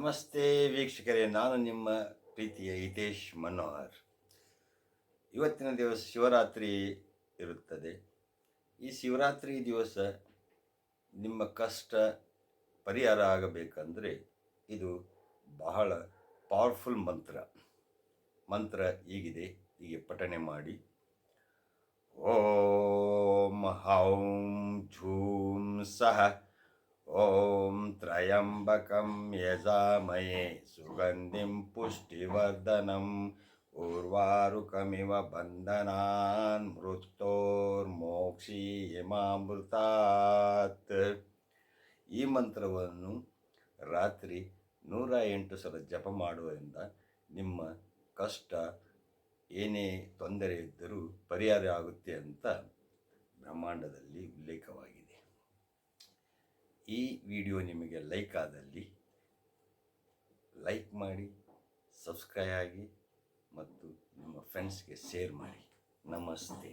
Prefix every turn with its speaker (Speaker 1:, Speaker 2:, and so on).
Speaker 1: ನಮಸ್ತೆ ವೀಕ್ಷಕರೇ, ನಾನು ನಿಮ್ಮ ಪ್ರೀತಿಯ ಹಿತೇಶ್ ಮನೋಹರ್. ಇವತ್ತಿನ ದಿವಸ ಶಿವರಾತ್ರಿ ಇರುತ್ತದೆ. ಈ ಶಿವರಾತ್ರಿ ದಿವಸ ನಿಮ್ಮ ಕಷ್ಟ ಪರಿಹಾರ ಆಗಬೇಕಂದ್ರೆ ಇದು ಬಹಳ ಪವರ್ಫುಲ್ ಮಂತ್ರ ಹೀಗೆ ಪಠನೆ ಮಾಡಿ. ಓಂ ಹೌಂ ಝೂಂ ಸಹ ಓಂ ತ್ರಯಂಬಕಂ ಯಜಾಮಹೇ ಸುಗಂಧಿಂ ಪುಷ್ಟಿವರ್ಧನಂ ಉರ್ವಾರುಕಮಿವ ಬಂಧನಾನ್ ಮೃತ್ಯೋರ್ಮೋಕ್ಷೀಯಮಾಮೃತಾತ್. ಈ ಮಂತ್ರವನ್ನು ರಾತ್ರಿ 108 ಸಲ ಜಪ ಮಾಡುವುದರಿಂದ ನಿಮ್ಮ ಕಷ್ಟ ಏನೇ ತೊಂದರೆ ಇದ್ದರೂ ಪರಿಹಾರ ಆಗುತ್ತೆ ಅಂತ ಬ್ರಹ್ಮಾಂಡದಲ್ಲಿ ಉಲ್ಲೇಖವಾಗಿದೆ. ಈ ವಿಡಿಯೋ ನಿಮಗೆ ಲೈಕ್ ಆದಲ್ಲಿ ಲೈಕ್ ಮಾಡಿ, ಸಬ್ಸ್ಕ್ರೈಬ್ ಆಗಿ ಮತ್ತು ನಿಮ್ಮ ಫ್ರೆಂಡ್ಸ್ಗೆ ಶೇರ್ ಮಾಡಿ. ನಮಸ್ತೆ.